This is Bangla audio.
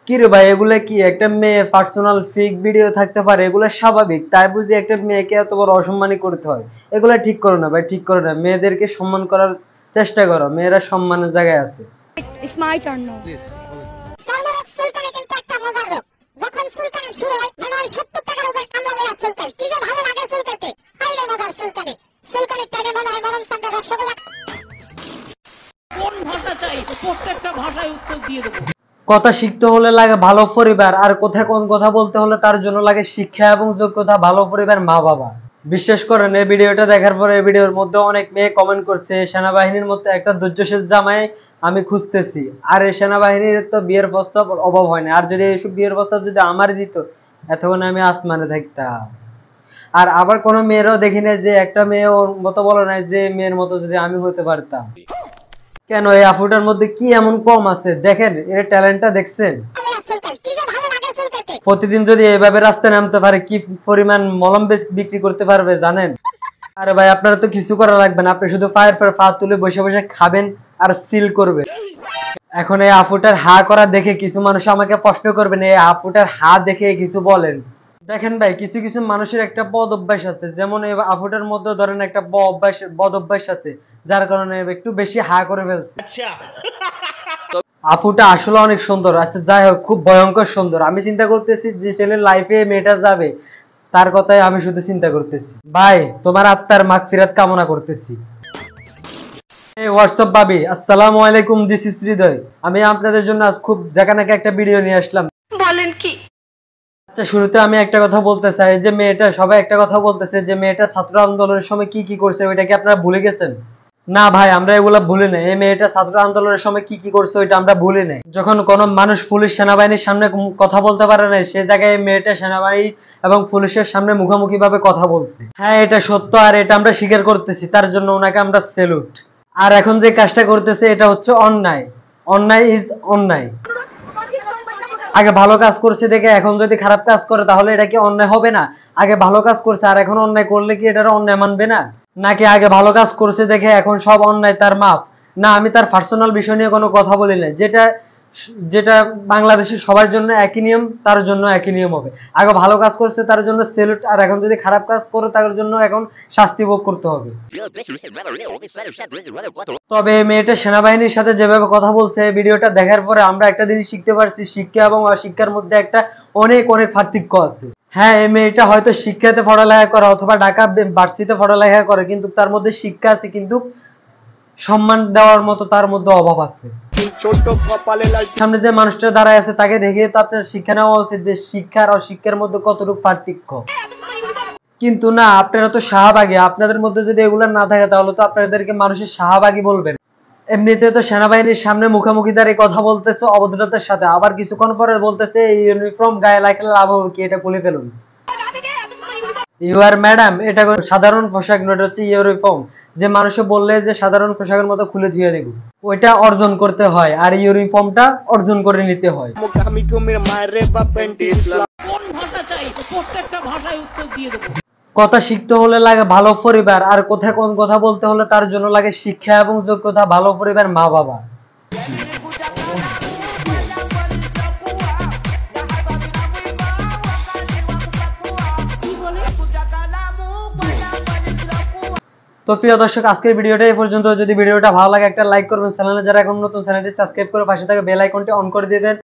কি রে ভাই, এগুলা কি একটা মেয়ের পার্সোনাল ফেক ভিডিও থাকতে পারে? এগুলা স্বাভাবিক, তাই বুঝি একটা মেয়েকে এত বড় অসম্মানী করতে হয়? এগুলা ঠিক করো না ভাই, ঠিক করো না। মেয়েদেরকে সম্মান করার চেষ্টা করো, মেয়েরা সম্মানের জায়গায় আছে। It's my turn now. কথা শিখতে হলে লাগে ভালো পরিবার, আর কোথায় কোন কথা বলতে হলে তার জন্য লাগে শিক্ষা এবং যোগ্যতা, ভালো পরিবার, মা বাবা। বিশ্বাস করেন, এই ভিডিওটা দেখার পরে এই ভিডিওর মধ্যে অনেক মেয়ে কমেন্ট করছে সেনাবাহিনীর মধ্যে একটা ধৈর্যশীল জামাই আমি খুঁজতেছি। আর এই সেনাবাহিনীর তো বিয়ের প্রস্তাব অভাব হয় না, আর যদি এইসব বিয়ের প্রস্তাব যদি আমার দিত এতক্ষণ আমি আসমানে থাকতাম। আর আবার কোনো মেয়েরাও দেখি না যে একটা মেয়ে ওর মতো বলে নাই যে মেয়ের মতো যদি আমি হতে পারতাম। কেন, এই আফুটার মধ্যে কি এমন কম আছে? দেখেন এর ট্যালেন্টটা, দেখছেন? প্রতিদিন যদি এইভাবে রাস্তায় নামতে পারে কি পরিমাণ মলম বিক্রি করতে পারবে জানেন? আরে ভাই, আপনারা তো কিছু করা লাগবে না, আপনি শুধু পায়ের পর পা তুলে বসে বসে খাবেন আর সিল করবেন। এখন এই আফুটার হা করা দেখে কিছু মানুষ আমাকে প্রশ্ন করবেন, এই আফুটার হা দেখে কিছু বলেন। দেখেন ভাই, কিছু কিছু মানুষের একটা বদ অভ্যাস আছে, যেমন এই আফুটার মধ্যে ধরেন একটা বদ অভ্যাস আছে, যার কারণে একটু বেশি হা করে ফেলছে। আপুটা আসলে অনেক সুন্দর। আচ্ছা যাই হোক, খুব ভয়ঙ্কর সুন্দর। আমি চিন্তা করতেছি যে ছেলের লাইফে মেয়েটা যাবে, তার কথাই আমি শুধু চিন্তা করতেছি। ভাই, তোমার আত্মার মাগফিরাত কামনা করতেছি। হোয়াটসঅ্যাপ ভাবি, আসসালামু আলাইকুম, দিস ইজ হৃদয়। আমি আপনাদের জন্য আজ খুব জাকানাকে একটা ভিডিও নিয়ে আসলাম। বলেন কি? আচ্ছা, শুরুতে আমি একটা কথা বলতে চাই যে মেয়েটা, সবাই একটা কথা বলতেছে যে মেয়েটা ছাত্র আন্দোলনের সময় কি কি করছে, ওইটা কি আপনারা ভুলে গেছেন? না ভাই, আমরা এগুলা ভুলি নাই। এই মেয়েটা ছাত্র আন্দোলনের সময় কি কি করছে ওইটা আমরা ভুলি নাই। যখন কোন মানুষ পুলিশ সেনাবাহিনীর সামনে কথা বলতে পারে না, সে জায়গায় এই মেয়েটা সেনাবাহিনী এবং পুলিশের সামনে মুখোমুখি ভাবে কথা বলছে। হ্যাঁ, এটা সত্য, আর এটা আমরা স্বীকার করতেছি। তার জন্য ওনাকে আমরা স্যালুট। আর এখন যে কাজটা করতেছে এটা হচ্ছে অন্যায়। অন্যায় ইজ অন্যায়। আগে ভালো কাজ করছে দেখে এখন যদি খারাপ কাজ করে তাহলে এটা কি অন্যায় হবে না? আগে ভালো কাজ করছে আর এখন অন্যায় করলে কি এটার অন্যায় মানবে না? নাকি আগে ভালো কাজ করছে দেখে এখন সব অন্যায় তার মাপ? না, আমি তার পার্সোনাল বিষয় নিয়ে কোনো কথা বলি না। যেটা যেটা বাংলাদেশের সবার জন্য একই নিয়ম, তার জন্য একই নিয়ম হবে। আগে ভালো কাজ করছে তার জন্য সেলুট, আর এখন যদি খারাপ কাজ করে তার জন্য এখন শাস্তি ভোগ করতে হবে। তবে মেয়েটা সেনাবাহিনীর সাথে যেভাবে কথা বলছে, ভিডিওটা দেখার পরে আমরা একটা জিনিস শিখতে পারছি, শিক্ষা এবং অশিক্ষার মধ্যে একটা অনেক অনেক পার্থক্য আছে। হ্যাঁ, এই মেয়েটা হয়তো শিক্ষাতে পড়ালেখা করে অথবা ঢাকা ভার্সিটিতে পড়ালেখা করে, কিন্তু তার মধ্যে শিক্ষা আছে, কিন্তু সম্মান দেওয়ার মতো তার মধ্যে অভাব আছে। সামনে যে মানুষটা দাঁড়ায় আছে তাকে দেখে তো আপনার শিক্ষা নেওয়া উচিত যে শিক্ষার অশিক্ষার মধ্যে কতটুকু পার্থক্য। কিন্তু না, আপনারা তো শাহবাগী। আপনাদের মধ্যে যদি এগুলো না থাকে তাহলে তো আপনাদেরকে মানুষের শাহবাগী বলবেন। এমনিতে তো সেনাবাহিনীর সামনে মুখোমুখি দাঁড়িয়ে কথা বলতেছে অভদ্রতার সাথে, আবার কিছুক্ষণ পরে বলতেছে ইউনিফর্ম গায়ে লাগলে লাভ হবে কি, এটা খুলে ফেলুন। ইউ আর ম্যাডাম, এটা সাধারণ পোশাক নয়, এটা হচ্ছে ইউনিফর্ম। যে মানুষে বললে যে সাধারণ পোশাকের মতো খুলে ধুয়ে দেব, ওইটা অর্জন করতে হয়, আর ইউনিফর্মটা অর্জন করে নিতে হয়। কথা শিখতে হলে লাগে ভালো পরিবার, আর কোথায় কোন কথা বলতে হলে তার জন্য লাগে শিক্ষা এবং যোগ্যতা, ভালো পরিবার, মা বাবা। তো প্রিয় দর্শক, আজকের ভিডিওটা এই পর্যন্ত। যদি ভিডিওটা ভালো লাগে একটা লাইক করবেন, চ্যানেলে যারা এখন নতুন চ্যানেলটি সাবস্ক্রাইব করে পাশে থাকা বেল আইকনটি অন করে দিবেন।